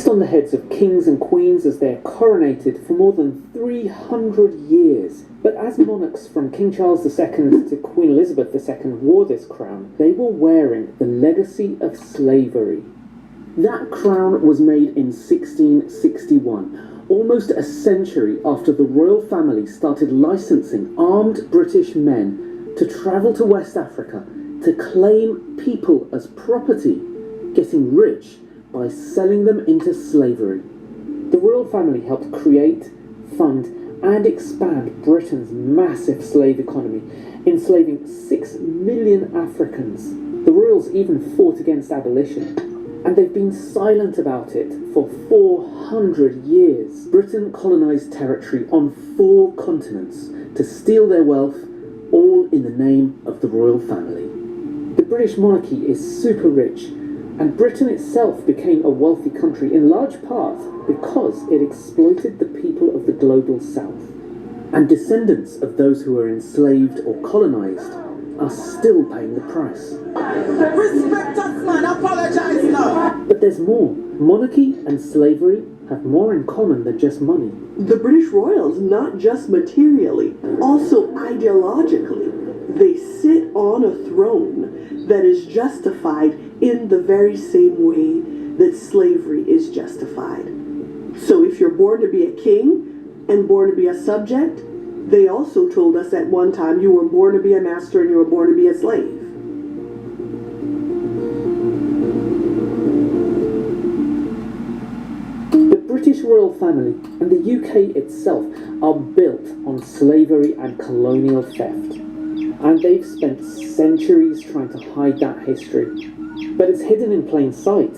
placed on the heads of kings and queens as they are coronated for more than 300 years. But as monarchs from King Charles II to Queen Elizabeth II wore this crown, they were wearing the legacy of slavery. That crown was made in 1661, almost a century after the royal family started licensing armed British men to travel to West Africa to claim people as property, getting rich by selling them into slavery. The royal family helped create, fund, and expand Britain's massive slave economy, enslaving 6 million Africans. The royals even fought against abolition, and they've been silent about it for 400 years. Britain colonised territory on 4 continents to steal their wealth, all in the name of the royal family. The British monarchy is super rich, and Britain itself became a wealthy country in large part because it exploited the people of the global south. And descendants of those who were enslaved or colonised are still paying the price. Respect us, man, apologize now. But there's more. Monarchy and slavery have more in common than just money. The British royals, not just materially, also ideologically, they sit on a throne that is justified in the very same way that slavery is justified. So if you're born to be a king and born to be a subject, they also told us at one time you were born to be a master and you were born to be a slave. The British royal family and the UK itself are built on slavery and colonial theft. And they've spent centuries trying to hide that history. But it's hidden in plain sight.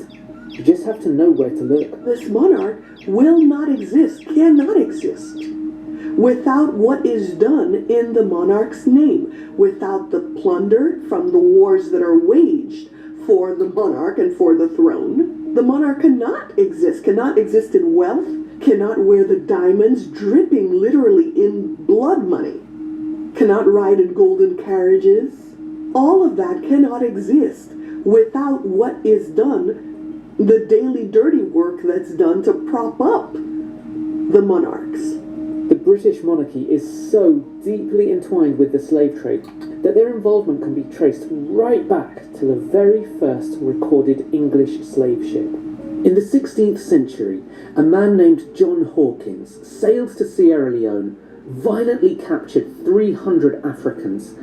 You just have to know where to look. This monarch will not exist, cannot exist, without what is done in the monarch's name, without the plunder from the wars that are waged for the monarch and for the throne. The monarch cannot exist in wealth, cannot wear the diamonds dripping literally in blood money, cannot ride in golden carriages. All of that cannot exist without what is done, the daily dirty work that's done to prop up the monarchs. The British monarchy is so deeply entwined with the slave trade that their involvement can be traced right back to the very first recorded English slave ship. In the 16th century, a man named John Hawkins sailed to Sierra Leone, violently captured 300 Africans,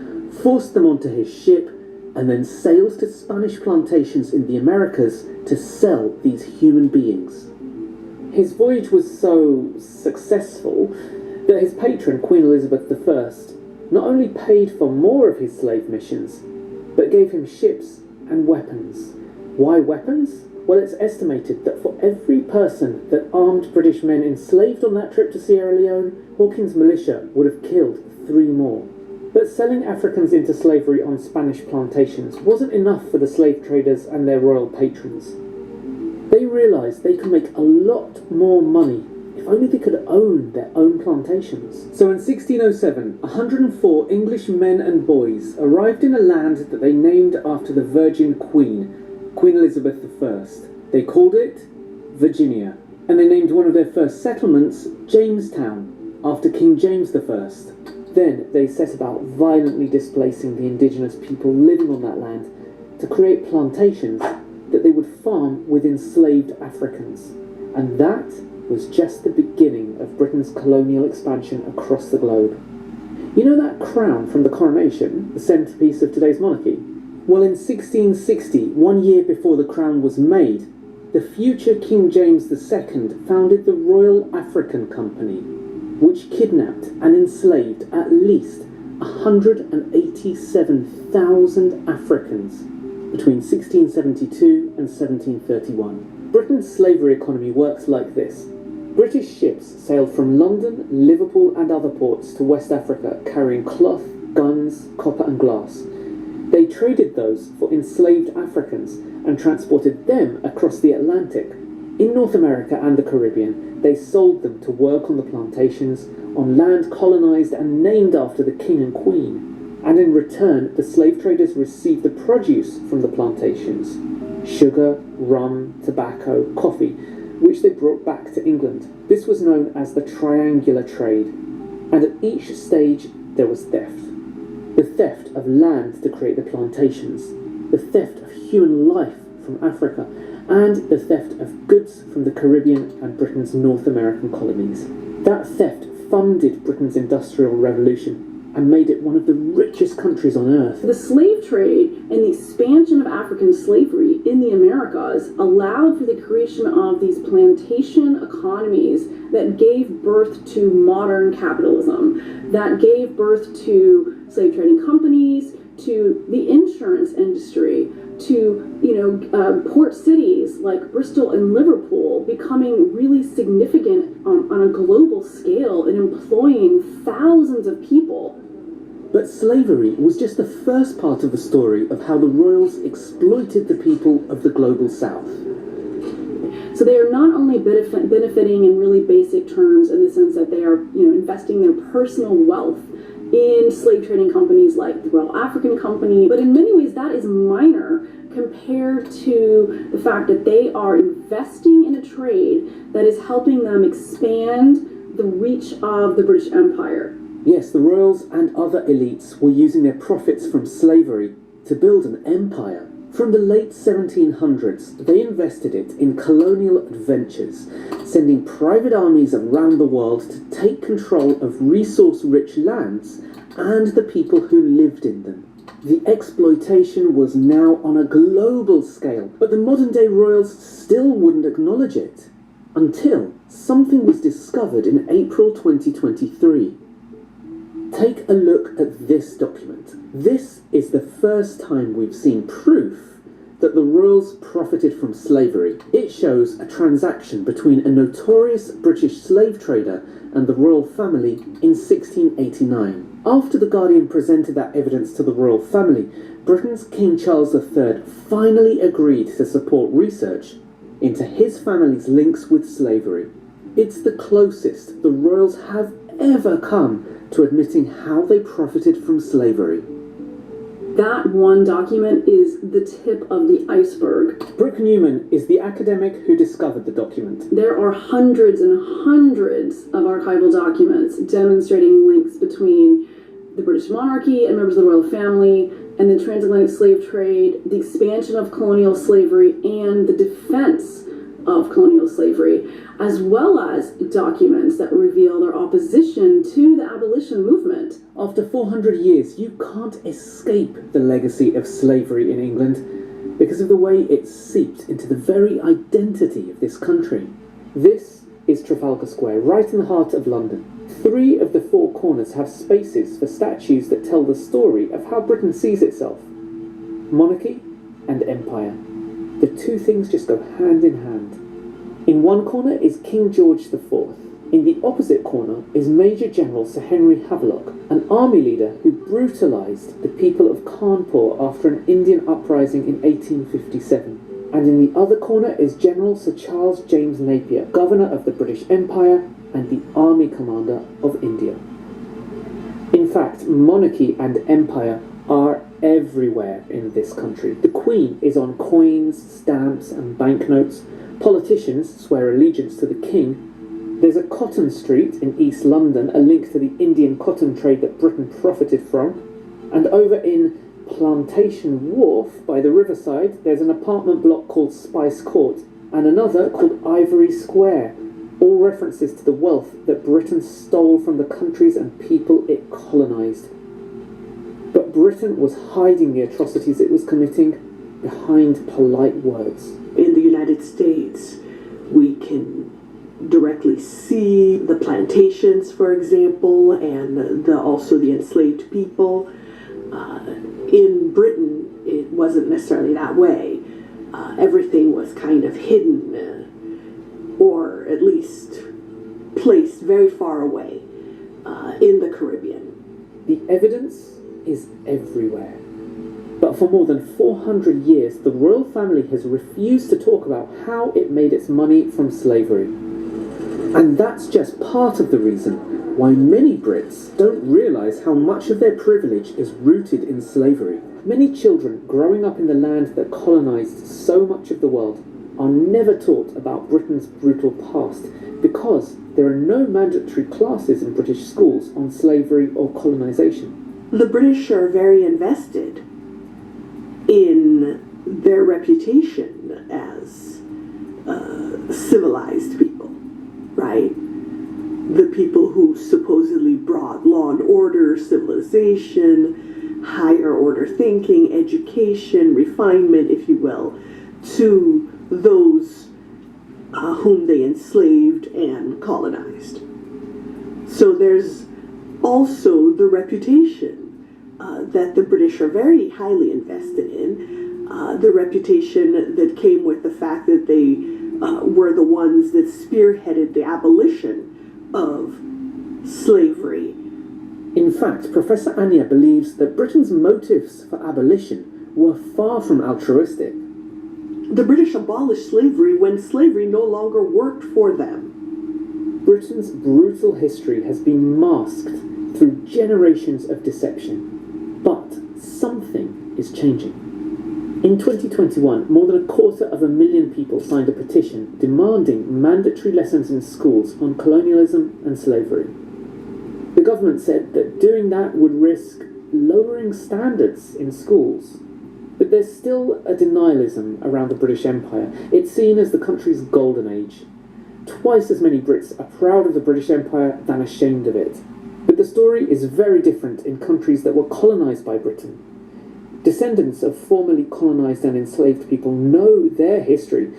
forced them onto his ship, and then sailed to Spanish plantations in the Americas to sell these human beings. His voyage was so successful that his patron, Queen Elizabeth I, not only paid for more of his slave missions, but gave him ships and weapons. Why weapons? Well, it's estimated that for every person that armed British men enslaved on that trip to Sierra Leone, Hawkins' militia would have killed 3 more. But selling Africans into slavery on Spanish plantations wasn't enough for the slave traders and their royal patrons. They realised they could make a lot more money if only they could own their own plantations. So in 1607, 104 English men and boys arrived in a land that they named after the Virgin Queen, Queen Elizabeth I. They called it Virginia, and they named one of their first settlements Jamestown, after King James I. Then they set about violently displacing the indigenous people living on that land to create plantations that they would farm with enslaved Africans. And that was just the beginning of Britain's colonial expansion across the globe. You know that crown from the coronation, the centrepiece of today's monarchy? Well, in 1660, 1 year before the crown was made, the future King James II founded the Royal African Company, which kidnapped and enslaved at least 187,000 Africans between 1672 and 1731. Britain's slavery economy works like this. British ships sailed from London, Liverpool and other ports to West Africa carrying cloth, guns, copper and glass. They traded those for enslaved Africans and transported them across the Atlantic. In North America and the Caribbean, they sold them to work on the plantations on land colonised and named after the king and queen. And in return, the slave traders received the produce from the plantations: sugar, rum, tobacco, coffee, which which they brought back to England. This was known as the triangular trade, and at each stage there was theft. The theft of land to create the plantations, the theft of human life from Africa, and the theft of goods from the Caribbean and Britain's North American colonies. That theft funded Britain's Industrial Revolution and made it one of the richest countries on earth. The slave trade and the expansion of African slavery in the Americas allowed for the creation of these plantation economies that gave birth to modern capitalism, that gave birth to slave trading companies, to the insurance industry, to port cities like Bristol and Liverpool becoming really significant on a global scale and employing thousands of people. But slavery was just the first part of the story of how the royals exploited the people of the global south. So they are not only benefiting in really basic terms in the sense that they are investing their personal wealth in slave trading companies like the Royal African Company, but in many ways that is minor compared to the fact that they are investing in a trade that is helping them expand the reach of the British Empire. Yes, the royals and other elites were using their profits from slavery to build an empire. From the late 1700s, they invested it in colonial adventures, sending private armies around the world to take control of resource-rich lands and the people who lived in them. The exploitation was now on a global scale, but the modern-day royals still wouldn't acknowledge it, until something was discovered in April 2023. Take a look at this document. This is the first time we've seen proof that the royals profited from slavery. It shows a transaction between a notorious British slave trader and the royal family in 1689. After the Guardian presented that evidence to the royal family, Britain's King Charles III finally agreed to support research into his family's links with slavery. It's the closest the royals have ever come to admitting how they profited from slavery. That one document is the tip of the iceberg. Brooke Newman is the academic who discovered the document. There are hundreds and hundreds of archival documents demonstrating links between the British monarchy and members of the royal family and the transatlantic slave trade, the expansion of colonial slavery, and the defense of colonial slavery, as well as documents that reveal their opposition to the abolition movement. After 400 years, you can't escape the legacy of slavery in England because of the way it seeped into the very identity of this country. This is Trafalgar Square, right in the heart of London. 3 of the 4 corners have spaces for statues that tell the story of how Britain sees itself: monarchy and empire. The two things just go hand in hand. In one corner is King George IV. In the opposite corner is Major General Sir Henry Havelock, an army leader who brutalised the people of Cawnpore after an Indian uprising in 1857. And in the other corner is General Sir Charles James Napier, Governor of the British Empire and the Army Commander of India. In fact, monarchy and empire are everywhere in this country. The Queen is on coins, stamps and banknotes. Politicians swear allegiance to the King. There's a Cotton Street in East London, a link to the Indian cotton trade that Britain profited from. And over in Plantation Wharf by the riverside, there's an apartment block called Spice Court and another called Ivory Square, all references to the wealth that Britain stole from the countries and people it colonised. But Britain was hiding the atrocities it was committing behind polite words. In the United States, we can directly see the plantations, for example, and also the enslaved people. In Britain, it wasn't necessarily that way. Everything was kind of hidden, or at least placed very far away in the Caribbean. The evidence is everywhere. But for more than 400 years, the royal family has refused to talk about how it made its money from slavery. And that's just part of the reason why many Brits don't realise how much of their privilege is rooted in slavery. Many children growing up in the land that colonised so much of the world are never taught about Britain's brutal past because there are no mandatory classes in British schools on slavery or colonisation. The British are very invested in their reputation as civilized people, right? The people who supposedly brought law and order, civilization, higher order thinking, education, refinement, if you will, to those whom they enslaved and colonized. So there's also the reputation that the British are very highly invested in, the reputation that came with the fact that they were the ones that spearheaded the abolition of slavery. In fact, Professor Anya believes that Britain's motives for abolition were far from altruistic. The British abolished slavery when slavery no longer worked for them. Britain's brutal history has been masked through generations of deception, but something is changing. In 2021, more than 250,000 people signed a petition demanding mandatory lessons in schools on colonialism and slavery. The government said that doing that would risk lowering standards in schools. But there's still a denialism around the British Empire. It's seen as the country's golden age. Twice as many Brits are proud of the British Empire than ashamed of it. But the story is very different in countries that were colonised by Britain. Descendants of formerly colonised and enslaved people know their history,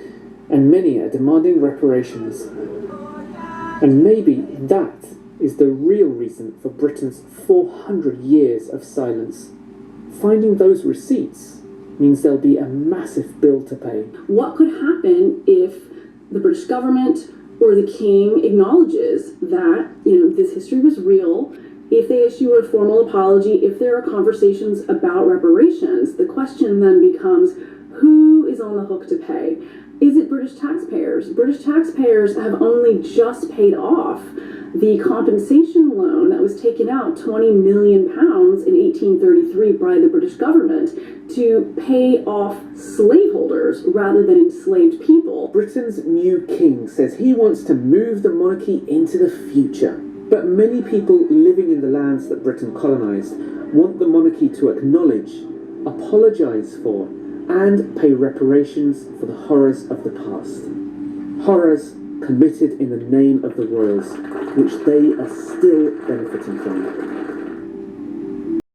and many are demanding reparations. And maybe that is the real reason for Britain's 400 years of silence. Finding those receipts means there'll be a massive bill to pay. What could happen if the British government or the king acknowledges that, this history was real? If they issue a formal apology, if there are conversations about reparations, the question then becomes, who is on the hook to pay? Is it British taxpayers? British taxpayers have only just paid off the compensation loan that was taken out, £20 million in 1833 by the British government to pay off slaveholders rather than enslaved people. Britain's new king says he wants to move the monarchy into the future. But many people living in the lands that Britain colonised want the monarchy to acknowledge, apologise for, and pay reparations for the horrors of the past. Horrors committed in the name of the royals, which they are still benefiting from.